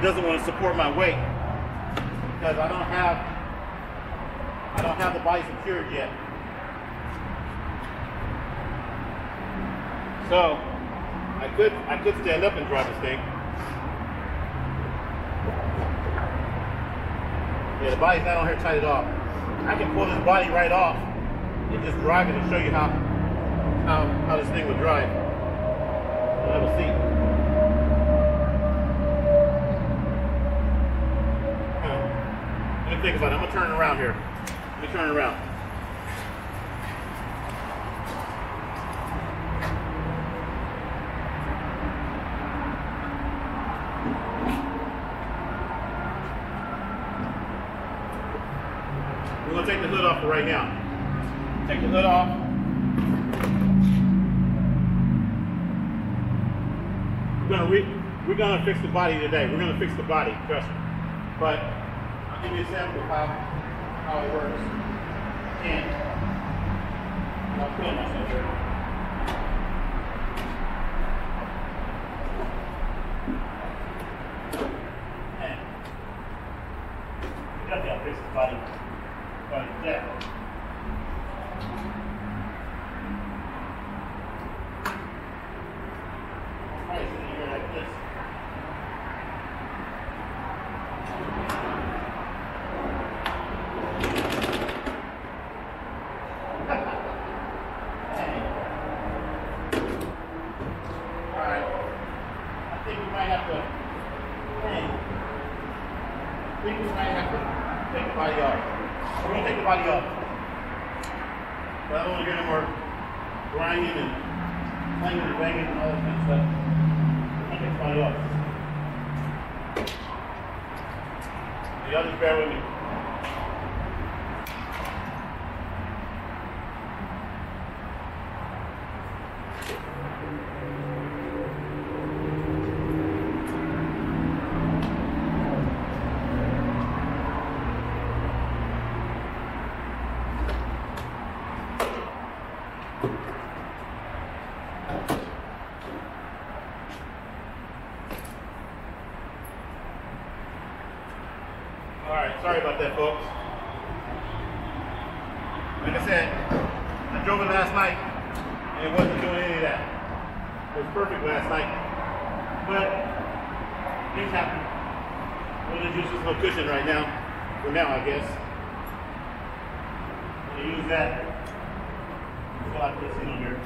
it doesn't want to support my weight because I don't have the body secured yet. So I could stand up and drive this thing. Yeah, the body's not on here tight at all. I can pull this body right off and just drive it and show you how this thing would drive. I'll have a seat. Let me think about it. I'm gonna turn it around here. Let me turn it around. We're gonna take the hood off for right now. Take the hood off. We're gonna fix the body today. We're gonna fix the body, trust me. But I'll give you a sample of how it works. And I'll kill myself here. And we got to fix the body. Yeah. Right, so you're like this. Alright. I think we might have to take the body off. We're going to take the body off. But I don't want to hear any more grinding and clanging and banging and all that kind of stuff. We're going to take the body off. So y'all just bear with me. Alright, sorry about that, folks. Like I said, I drove it last night and it wasn't doing any of that. It was perfect last night. But things happen. We'll just use this little cushion right now. For now, I guess. We'll use that. Until I put this in here.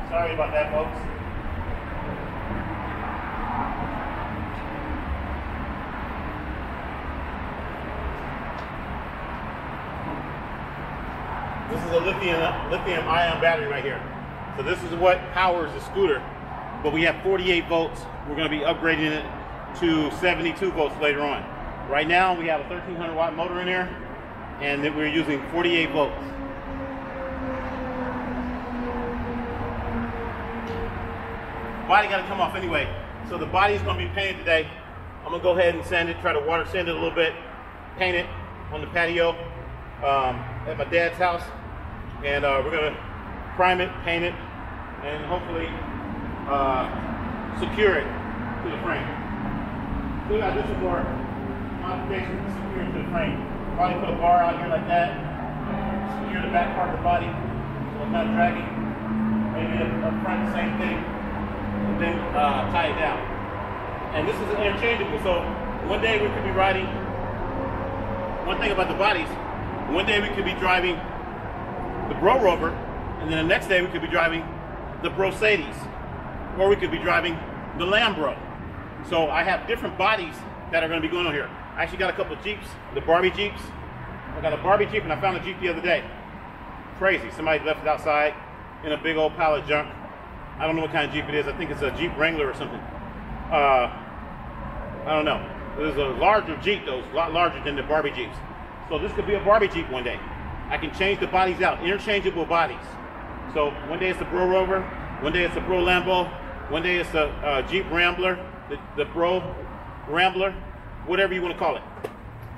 Sorry about that, folks. This is a lithium ion battery right here. So this is what powers the scooter. But we have 48 volts. We're going to be upgrading it to 72 volts later on. Right now we have a 1300 watt motor in there, and then we're using 48 volts. Body got to come off anyway. So the body's going to be painted today. I'm going to go ahead and sand it, try to water sand it a little bit, paint it on the patio at my dad's house. And we're going to prime it, paint it, and hopefully secure it to the frame. Still got to do some more modifications to secure it to the frame. Probably put a bar out here like that, secure the back part of the body so it's not dragging. Maybe up front, the same thing, and then tie it down. And this is interchangeable, so one day we could be riding, one thing about the bodies, one day we could be driving the Bro-Rover, and then the next day we could be driving the Bro-Sadies, or we could be driving the Lambro. So I have different bodies that are going to be going on here. I actually got a couple of Jeeps, the Barbie Jeeps. I got a Barbie Jeep, and I found a Jeep the other day. Crazy, somebody left it outside in a big old pile of junk. I don't know what kind of Jeep it is. I think it's a Jeep Wrangler or something. I don't know. There's a larger Jeep, though. It's a lot larger than the Barbie Jeeps. So this could be a Barbie Jeep one day. I can change the bodies out, interchangeable bodies. So one day it's the Bro-Rover, one day it's the Bro-Lambo, one day it's the Jeep Rambler, the Bro-Rambler, whatever you want to call it.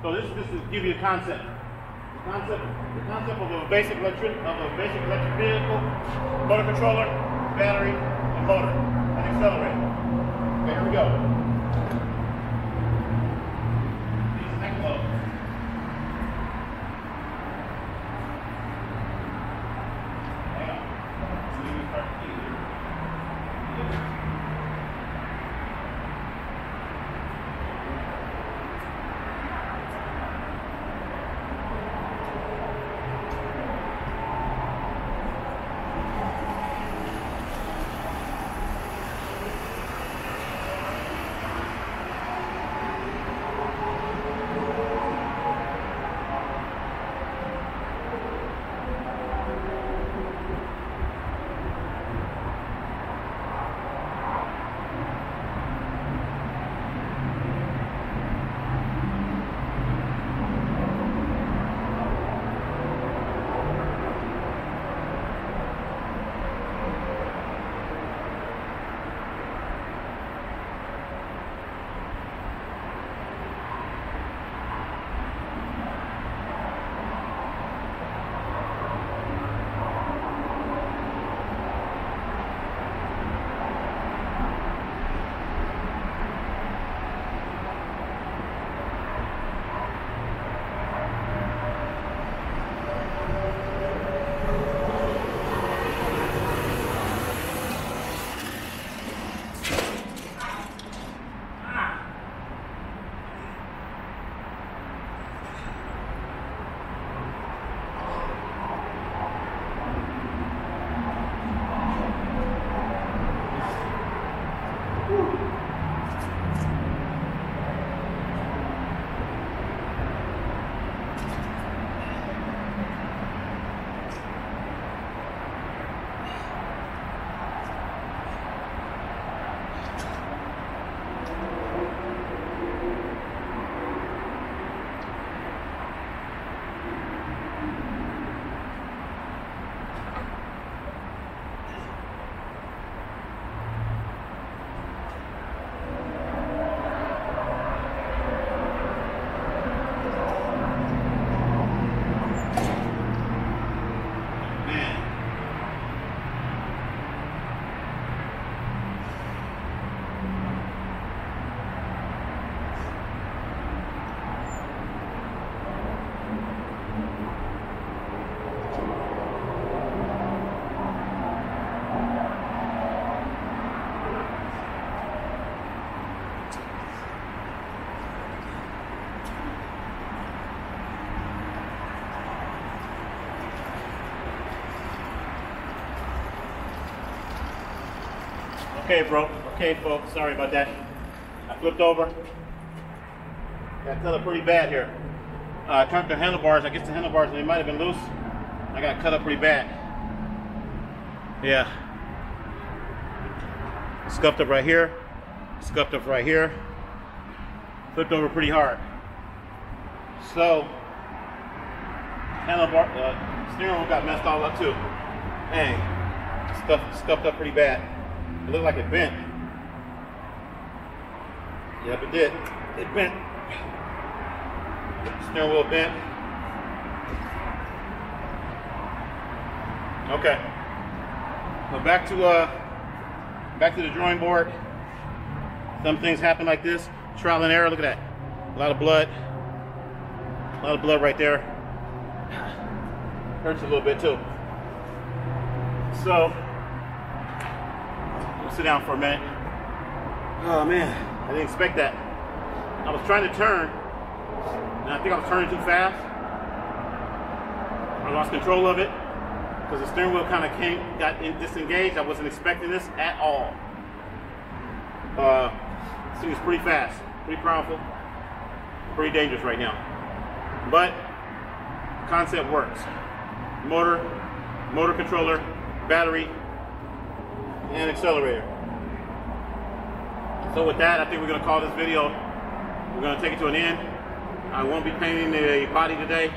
So this is to give you a concept. The concept of a basic electric vehicle, motor controller, battery, and motor, and accelerator. Okay, here we go. Next load. Hang on. So we start to see here. Okay, bro. Okay, folks. Sorry about that. I flipped over. Got cut up pretty bad here. I turned the handlebars. I guess the handlebars, they might have been loose. I got cut up pretty bad. Yeah. Scuffed up right here. Scuffed up right here. Flipped over pretty hard. So, handlebar, steering wheel got messed all up too. Hey, scuffed up pretty bad. It looked like it bent. Yep, it did. It bent. Steering wheel bent. Okay. So back to the drawing board. Some things happen like this. Trial and error. Look at that. A lot of blood. A lot of blood right there. Hurts a little bit too. So, sit down for a minute. Oh man, I didn't expect that. I was trying to turn, and I think I was turning too fast. I lost control of it because the steering wheel kind of got disengaged. I wasn't expecting this at all. This thing is pretty fast, pretty powerful, pretty dangerous right now. But the concept works. Motor controller, battery, and accelerator. So with that, I think we're going to call this video. We're going to take it to an end. I won't be painting the body today.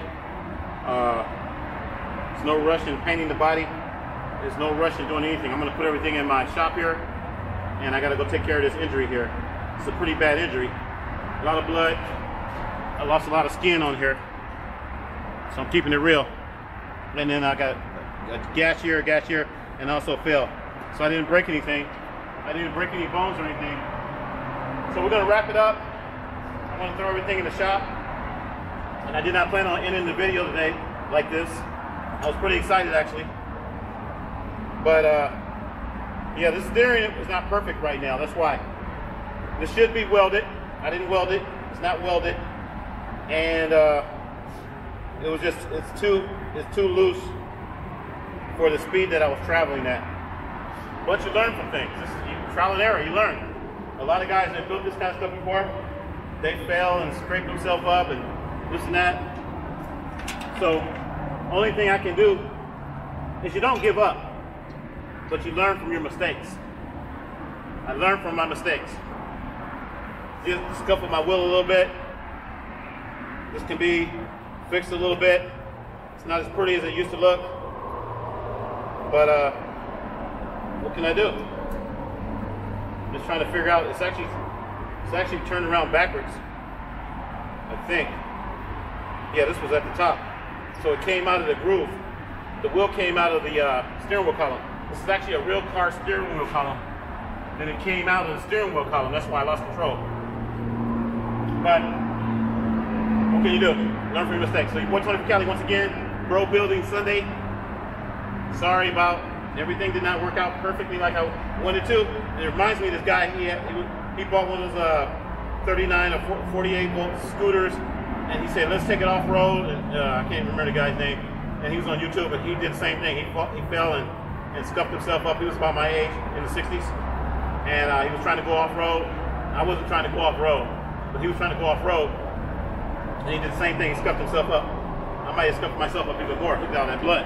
There's no rush in painting the body. There's no rush in doing anything. I'm going to put everything in my shop here, and I got to go take care of this injury here. It's a pretty bad injury. A lot of blood. I lost a lot of skin on here, so I'm keeping it real. And then I got a gash here, and also fell. So I didn't break anything. I didn't break any bones or anything. So we're gonna wrap it up. I'm gonna throw everything in the shop. And I did not plan on ending the video today like this. I was pretty excited actually. But yeah, this steering is not perfect right now, that's why. This should be welded. I didn't weld it, it's not welded. And it was just, it's too loose for the speed that I was traveling at. But you learn from things. This is trial and error, you learn. A lot of guys that built this kind of stuff before, they fail and scrape themselves up and this and that. So, only thing I can do is you don't give up, but you learn from your mistakes. I learned from my mistakes. Just scuffle my wheel a little bit. This can be fixed a little bit. It's not as pretty as it used to look, but what can I do? Just trying to figure out. It's actually turned around backwards, I think. Yeah, this was at the top, so it came out of the groove. The wheel came out of the steering wheel column. This is actually a real car steering wheel column. Then it came out of the steering wheel column. That's why I lost control. But what can you do? Learn from your mistakes. So your boy Tony from Cali once again. Bro building Sunday. Sorry about everything did not work out perfectly like I wanted to. It reminds me of this guy. He bought one of those 39 or 48 volt scooters, and he said, "Let's take it off road." And I can't remember the guy's name. And he was on YouTube, but he did the same thing. He fell and scuffed himself up. He was about my age, in the 60s, and he was trying to go off road. I wasn't trying to go off road, but he was trying to go off road, and he did the same thing. He scuffed himself up. I might have scuffed myself up even more. Look at all that blood.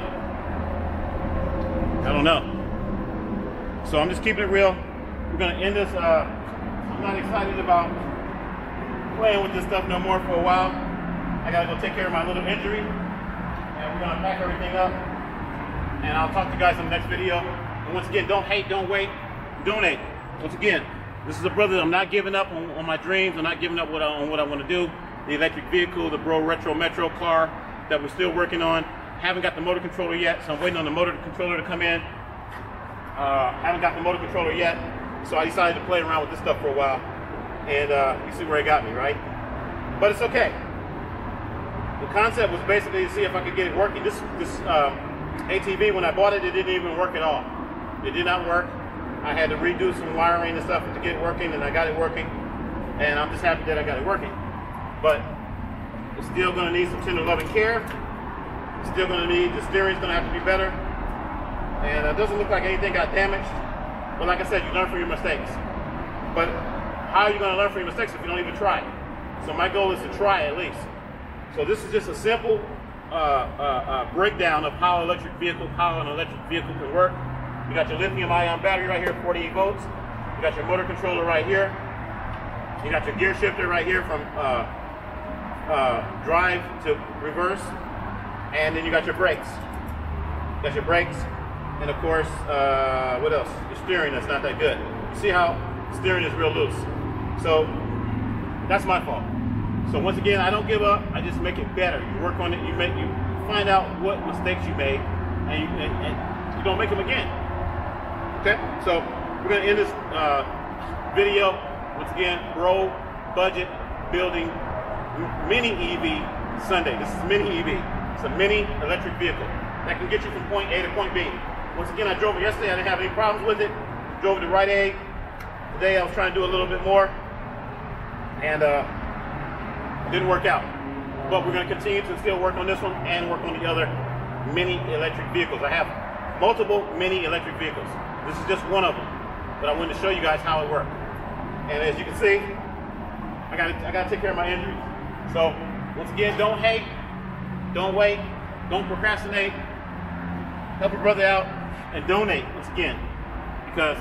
I don't know. So I'm just keeping it real. We're gonna end this. I'm not excited about playing with this stuff no more for a while. I gotta go take care of my little injury, and we're gonna pack everything up. And I'll talk to you guys in the next video. And once again, don't hate, don't wait, donate. Once again, this is a brother. I'm not giving up on my dreams. I'm not giving up on what I want to do. The electric vehicle, the Bro Retro Metro car that we're still working on. Haven't got the motor controller yet, so I'm waiting on the motor controller to come in. Haven't got the motor controller yet, so I decided to play around with this stuff for a while. And you see where it got me, right? But it's okay. The concept was basically to see if I could get it working. This ATV, when I bought it, it didn't even work at all. It did not work. I had to redo some wiring and stuff to get it working, and I got it working. And I'm just happy that I got it working. But it's still going to need some tender loving care. It's still going to need, the steering's going to have to be better. And it doesn't look like anything got damaged. But like I said, you learn from your mistakes. But how are you going to learn from your mistakes if you don't even try? So my goal is to try at least. So this is just a simple breakdown of how an electric vehicle can work. You got your lithium-ion battery right here, 48 volts. You got your motor controller right here. You got your gear shifter right here from drive to reverse. And then you got your brakes. You got your brakes. And of course, what else? Your steering that's not that good. You see how steering is real loose. So that's my fault. So once again, I don't give up. I just make it better. You work on it. You find out what mistakes you made, and you don't make them again. Okay. So we're gonna end this video once again. Bro budget building mini EV Sunday. This is mini EV. It's a mini electric vehicle that can get you from point A to point B. Once again, I drove it yesterday. I didn't have any problems with it. Drove it to Rite Aid. Today I was trying to do a little bit more, and it didn't work out. But we're going to continue to still work on this one and work on the other mini electric vehicles. I have multiple mini electric vehicles. This is just one of them, but I wanted to show you guys how it works. And as you can see, I got to take care of my injuries. So once again, don't hate, don't wait, don't procrastinate. Help your brother out and donate once again, because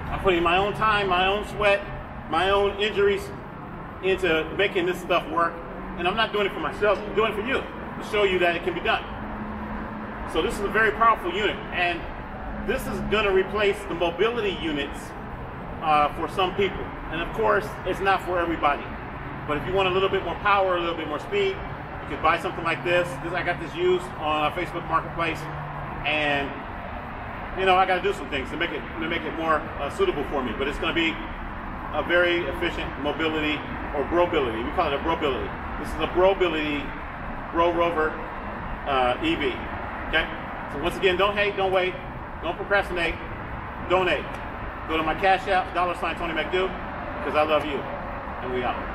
I'm putting my own time, my own sweat, my own injuries into making this stuff work. And I'm not doing it for myself, I'm doing it for you, to show you that it can be done. So this is a very powerful unit, and this is going to replace the mobility units for some people. And of course, it's not for everybody. But if you want a little bit more power, a little bit more speed, you can buy something like this. I got this used on Facebook Marketplace, and you know, I got to do some things to make it more suitable for me. But it's going to be a very efficient mobility or Bro-Bility. We call it a Bro-Bility. This is a Bro-Bility Bro-Rover EV. Okay? So once again, don't hate, don't wait, don't procrastinate, donate. Go to my Cash App, $Tony McDo, because I love you. And we out.